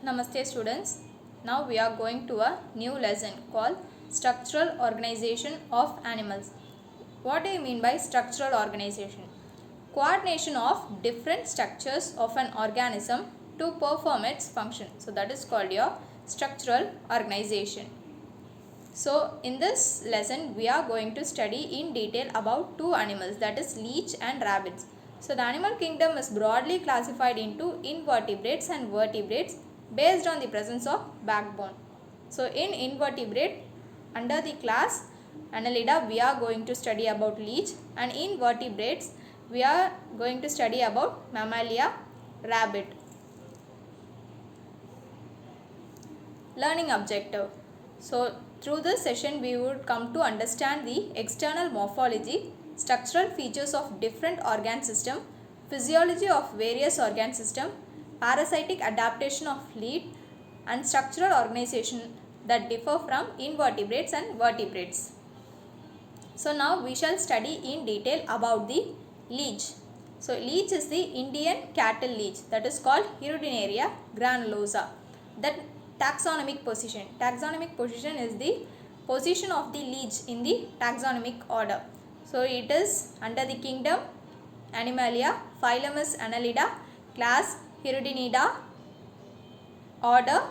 Namaste students. Now we are going to a new lesson called Structural Organization of Animals. What do you mean by structural organization? Coordination of different structures of an organism to perform its function. So that is called your structural organization. So in this lesson we are going to study in detail about two animals, that is leech and rabbits. So the animal kingdom is broadly classified into invertebrates and vertebrates based on the presence of backbone. So in invertebrate, under the class Annelida, we are going to study about leech, and in vertebrates we are going to study about Mammalia, rabbit. Learning objective. So through this session we would come to understand the external morphology, structural features of different organ system, physiology of various organ system, parasitic adaptation of leech, and structural organization that differ from invertebrates and vertebrates. So now we shall study in detail about the leech. So leech is the Indian cattle leech, that is called Hirudinaria granulosa. That taxonomic position. Taxonomic position is the position of the leech in the taxonomic order. So it is under the kingdom Animalia, phylum is Annelida, class Hirudinida, order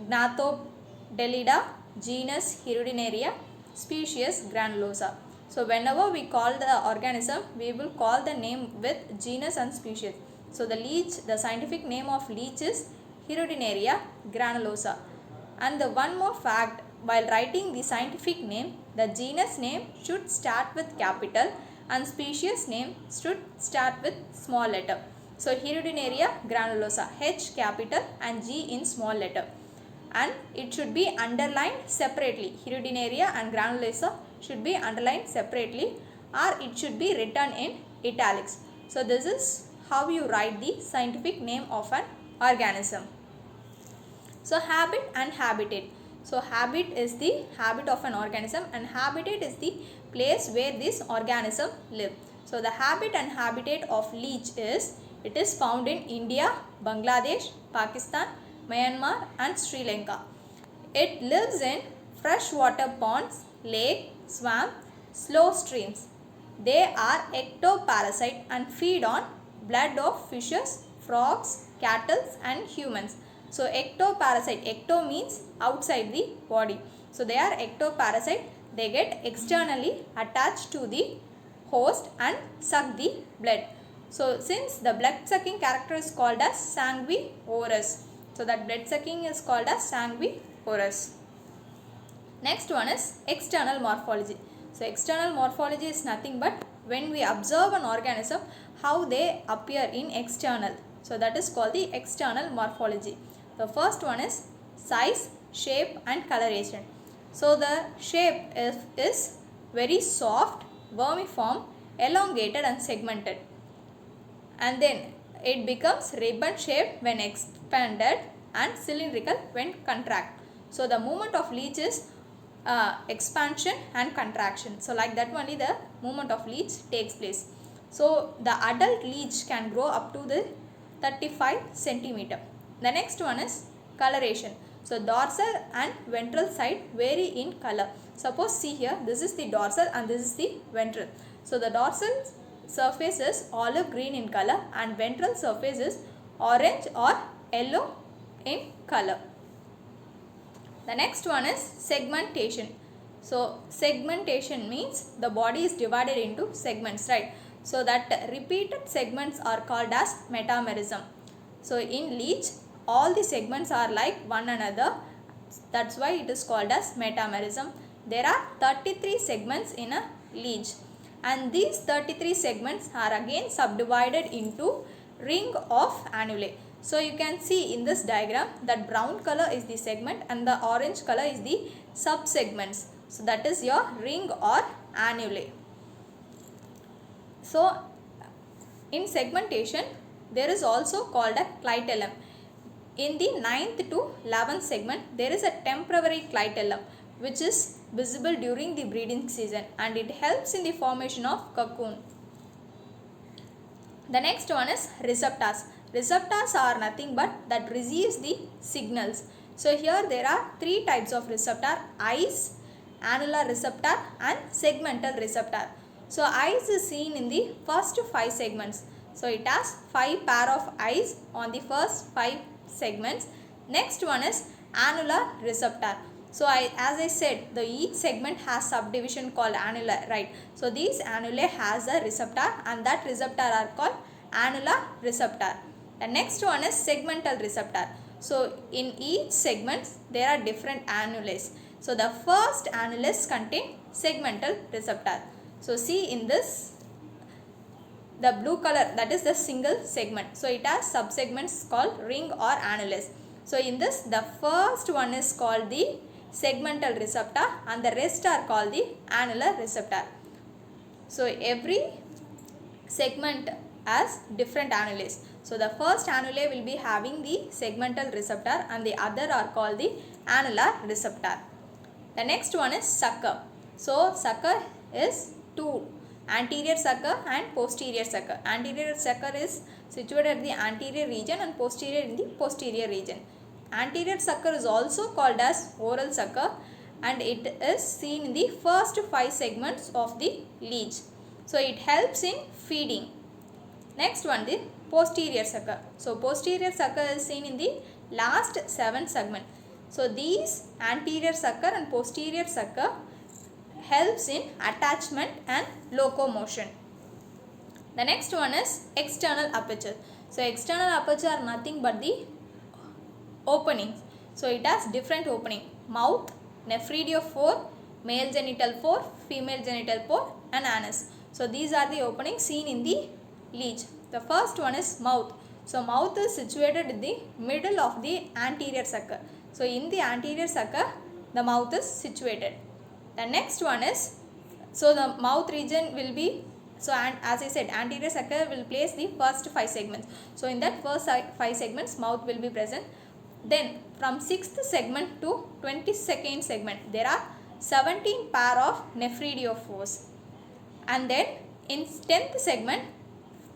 Gnathodelida, genus Hirudinaria, species Granulosa. So whenever we call the organism, we will call the name with genus and species. So the leech, the scientific name of leech is Hirudinaria granulosa. And the one more fact, while writing the scientific name, the genus name should start with capital and species name should start with small letter. So Hirudinaria granulosa, H capital and G in small letter. And it should be underlined separately. Hirudinaria and granulosa should be underlined separately, or it should be written in italics. So this is how you write the scientific name of an organism. So habit and habitat. So habit is the habit of an organism and habitat is the place where this organism live. So the habit and habitat of leech is, it is found in India, Bangladesh, Pakistan, Myanmar and Sri Lanka. It lives in freshwater ponds, lake, swamp, slow streams. They are ectoparasite and feed on blood of fishes, frogs, cattle and humans. So ectoparasite, ecto means outside the body. So they are ectoparasite. They get externally attached to the host and suck the blood. So since the blood sucking character is called as sanguivorous. So that blood sucking is called as sanguivorous. Next one is external morphology. So external morphology is nothing but when we observe an organism, how they appear in external. So that is called the external morphology. The first one is size, shape and coloration. So the shape is very soft, vermiform, elongated and segmented. And then it becomes ribbon shaped when expanded and cylindrical when contract. So the movement of leech is expansion and contraction. So like that only the movement of leech takes place. So the adult leech can grow up to the 35 centimeter. The next one is coloration. So dorsal and ventral side vary in color. Suppose see here, this is the dorsal and this is the ventral. So the dorsal surface is olive green in color and ventral surface is orange or yellow in color. The next one is segmentation. So segmentation means the body is divided into segments, right? So that repeated segments are called as metamerism. So in leech, all the segments are like one another. That's why it is called as metamerism. There are 33 segments in a leech. And these 33 segments are again subdivided into ring of annulae. So you can see in this diagram that brown color is the segment and the orange color is the subsegments. So that is your ring or annulae. So in segmentation there is also called a clitellum. In the 9th to 11th segment there is a temporary clitellum which is visible during the breeding season and it helps in the formation of cocoon. The next one is receptors. receptors are nothing but that receives the signals. So here there are three types of receptor: eyes, annular receptor and segmental receptor. So eyes is seen in the first 5 segments. So it has 5 pair of eyes on the first 5 segments. Next one is annular receptor. So as I said, each segment has subdivision called annular, right? So these annulae has a receptor and that receptor are called annular receptor. The next one is segmental receptor. So in each segment there are different annulae. So the first annulus contain segmental receptor. So see in this, the blue color, that is the single segment. So it has subsegments called ring or annulus. So in this, the first one is called the segmental receptor and the rest are called the annular receptor. So every segment has different annulus. So the first annulae will be having the segmental receptor and the other are called the annular receptor. The next one is sucker. So sucker is two, anterior sucker and posterior sucker. Anterior sucker is situated at the anterior region and posterior in the posterior region. Anterior sucker is also called as oral sucker and it is seen in the first 5 segments of the leech. So it helps in feeding. Next one, the posterior sucker. So posterior sucker is seen in the last 7 segments. So these anterior sucker and posterior sucker helps in attachment and locomotion. The next one is external aperture. So external aperture are nothing but the openings. So it has different opening: mouth, nephridiophore, male genital pore, female genital pore and anus. So these are the openings seen in the leech. The first one is mouth. So mouth is situated in the middle of the anterior sucker. So in the anterior sucker the mouth is situated. The next one is, so the mouth region will be, so as I said, anterior sucker will place the first 5 segments. So in that first 5 segments mouth will be present. Then from 6th segment to 22nd segment there are 17 pair of nephridiophores. And then in 10th segment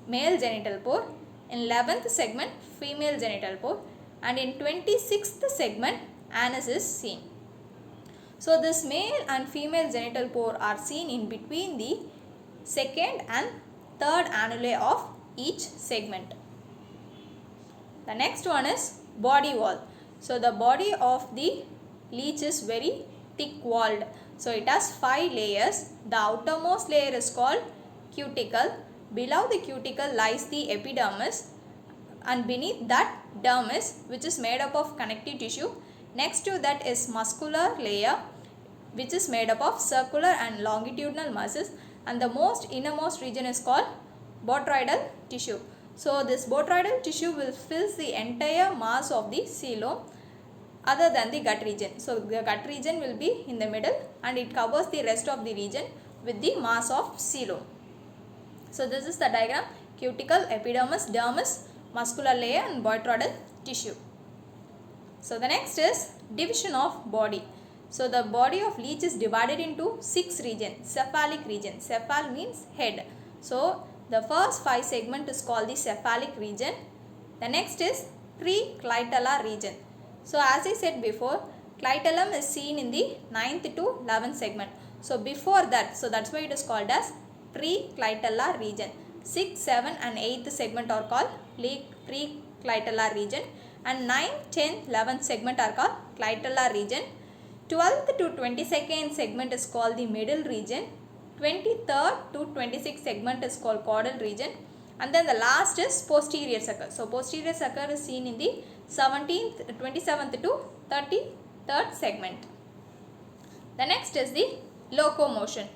male genital pore, in 11th segment female genital pore and in 26th segment anus is seen. So this male and female genital pore are seen in between the second and third annulae of each segment. The next one is body wall. So the body of the leech is very thick walled. So it has 5 layers. The outermost layer is called cuticle. Below the cuticle lies the epidermis and beneath that dermis, which is made up of connective tissue. Next to that is muscular layer, which is made up of circular and longitudinal muscles, and the most innermost region is called botryoidal tissue. So this botryoidal tissue will fill the entire mass of the coelom other than the gut region. So the gut region will be in the middle and it covers the rest of the region with the mass of coelom. So this is the diagram: cuticle, epidermis, dermis, muscular layer and botryoidal tissue. So the next is division of body. So the body of leech is divided into 6 regions. Cephalic region. Cephal means head. So the first 5 segment is called the cephalic region. The next is preclitellar region. So as I said before, clitellum is seen in the 9th to 11th segment. So before that, so that's why it is called as preclitellar region. 6th, 7th and 8th segment are called preclitellar region and 9th, 10th, 11th segment are called clitellar region. 12th to 22nd segment is called the middle region. 23rd to 26th segment is called caudal region. And then the last is posterior sucker. So posterior sucker is seen in the 17th, 27th to 33rd segment. The next is the locomotion.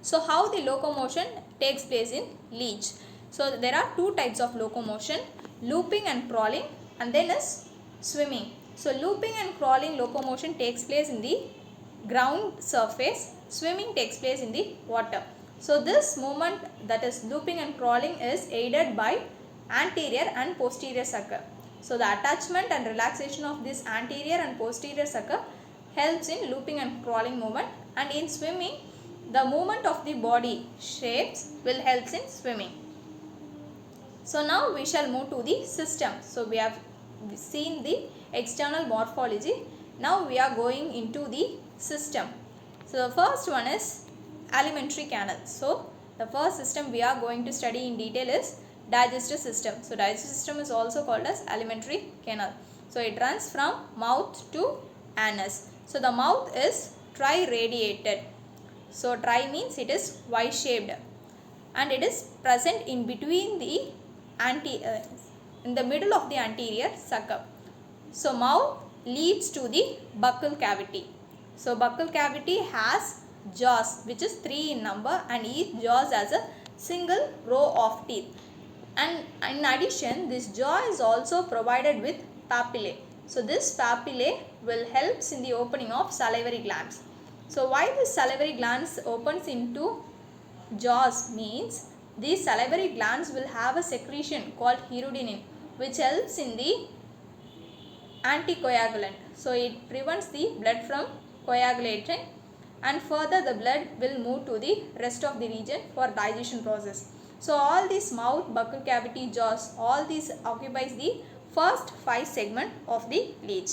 So how the locomotion takes place in leech. So there are 2 types of locomotion: looping and crawling, and then is swimming. So looping and crawling locomotion takes place in the ground surface. Swimming takes place in the water. So this movement, that is looping and crawling, is aided by anterior and posterior sucker. So the attachment and relaxation of this anterior and posterior sucker helps in looping and crawling movement, and in swimming the movement of the body shapes will help in swimming. So now we shall move to the system. So we have seen the external morphology. Now we are going into the system. So the first one is alimentary canal. So the first system we are going to study in detail is digestive system. So digestive system is also called as alimentary canal. So it runs from mouth to anus. So the mouth is triradiated. So tri means it is Y shaped and it is present in between the in the middle of the anterior sucker. So mouth leads to the buccal cavity. So buccal cavity has jaws which is 3 in number and each jaws has a single row of teeth. And in addition, this jaw is also provided with papillae. So this papillae will helps in the opening of salivary glands. So why this salivary glands opens into jaws means these salivary glands will have a secretion called hirudinin which helps in the anticoagulant. So it prevents the blood from coagulating and further the blood will move to the rest of the region for digestion process. So all these mouth, buccal cavity, jaws, all these occupies the first 5 segment of the leech.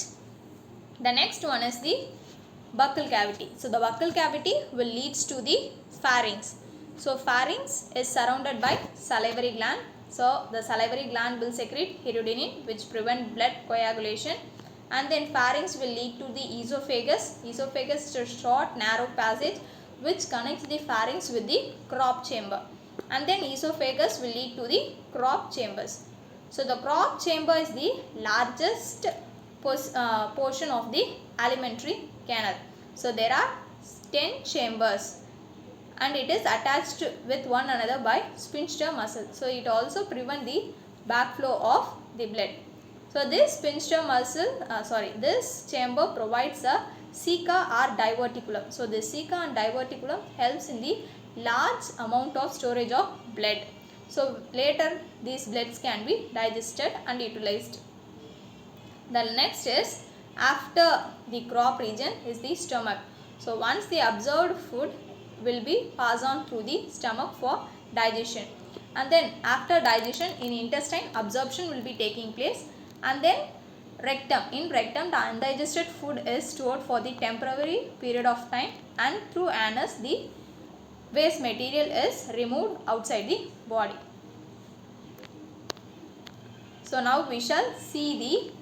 The next one is the buccal cavity. So the buccal cavity will leads to the pharynx. So pharynx is surrounded by salivary gland. So the salivary gland will secrete hirudinin which prevent blood coagulation, and then pharynx will lead to the esophagus. Esophagus is a short narrow passage which connects the pharynx with the crop chamber, and then esophagus will lead to the crop chambers. So the crop chamber is the largest portion of the alimentary canal. So there are 10 chambers and it is attached with one another by sphincter muscle. So it also prevent the backflow of the blood. So this sphincter muscle, this chamber provides a ceca or diverticulum. So the ceca and diverticulum helps in the large amount of storage of blood. So later these bloods can be digested and utilized. The next is after the crop region is the stomach. So once the absorbed food will be passed on through the stomach for digestion, and then after digestion in intestine absorption will be taking place, and then rectum. In rectum the undigested food is stored for the temporary period of time, and through anus the waste material is removed outside the body. So now we shall see the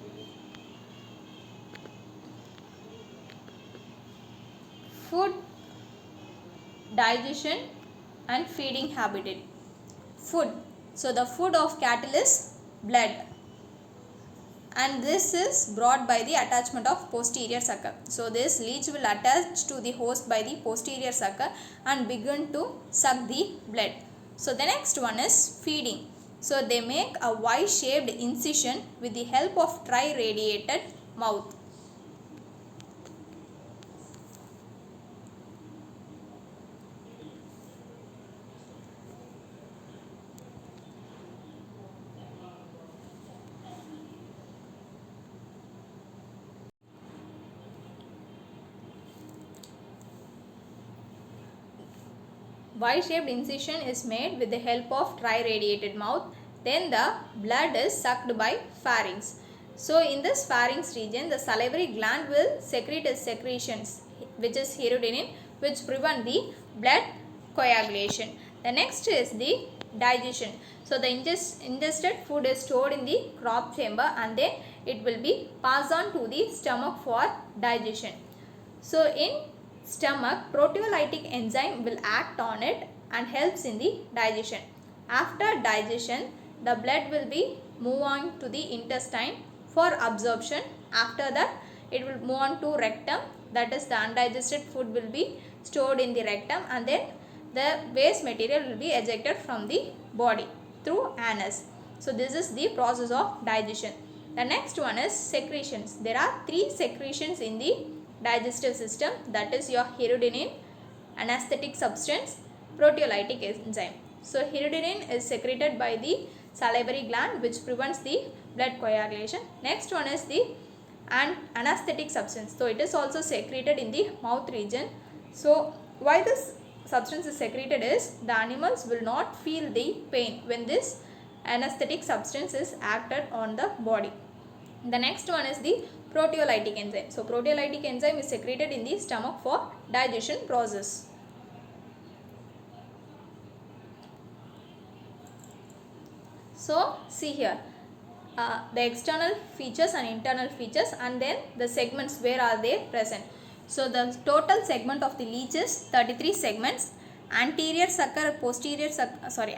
food digestion and feeding habitat. Food. So the food of cattle is blood, and this is brought by the attachment of posterior sucker. So this leech will attach to the host by the posterior sucker and begin to suck the blood. So the next one is feeding. So they make a Y-shaped incision with the help of triradiated mouth. Y-shaped incision is made with the help of triradiated mouth. Then the blood is sucked by pharynx. So in this pharynx region, the salivary gland will secrete its secretions, which is hirudinin, which prevent the blood coagulation. The next is the digestion. So the ingested food is stored in the crop chamber and then it will be passed on to the stomach for digestion. So in stomach, proteolytic enzyme will act on it and helps in the digestion. After digestion, the blood will be move on to the intestine for absorption. After that, it will move on to rectum, that is the undigested food will be stored in the rectum, and then the waste material will be ejected from the body through anus. So this is the process of digestion. The next one is secretions. There are 3 secretions in the digestive system, that is your hirudinin, anesthetic substance, proteolytic enzyme. So hirudinin is secreted by the salivary gland which prevents the blood coagulation. Next one is the anesthetic substance. So it is also secreted in the mouth region. So why this substance is secreted is the animals will not feel the pain when this anesthetic substance is acted on the body. The next one is the proteolytic enzyme. So proteolytic enzyme is secreted in the stomach for digestion process. So see here, the external features and internal features, and then the segments, where are they present. So the total segment of the leech is 33 segments. Anterior sucker,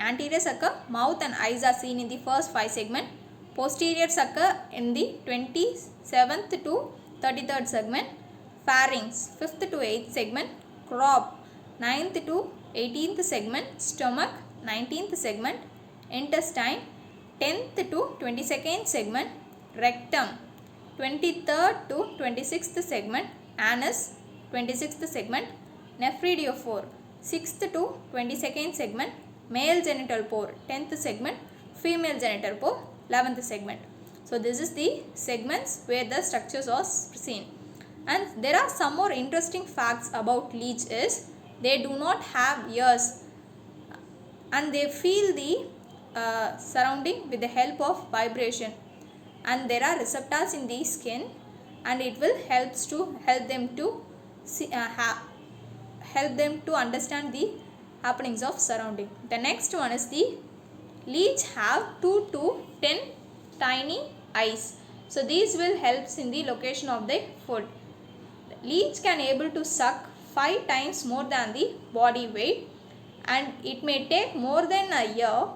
anterior sucker, mouth and eyes are seen in the first 5 segment. Posterior sucker in the 27th to 33rd segment. Pharynx 5th to 8th segment. Crop 9th to 18th segment. Stomach 19th segment. Intestine 10th to 22nd segment. Rectum 23rd to 26th segment. Anus 26th segment. Nephridiophore 6th to 22nd segment. Male genital pore 10th segment. Female genital pore 11th segment. So this is the segments where the structures are seen. And there are some more interesting facts about leech is they do not have ears and they feel the surrounding with the help of vibration, and there are receptors in the skin, and it will help them to see, help them to understand the happenings of surrounding. The next one is the leech have 2 to 10 tiny eyes. So these will help in the location of the food. Leech can able to suck 5 times more than the body weight, and it may take more than a year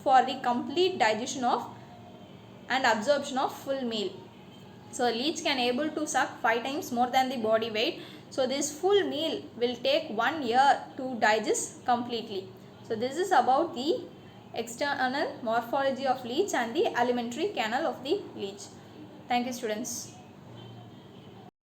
for the complete digestion of and absorption of full meal. So leech can able to suck 5 times more than the body weight. So this full meal will take 1 year to digest completely. So this is about the external morphology of leech and the alimentary canal of the leech. Thank you, students.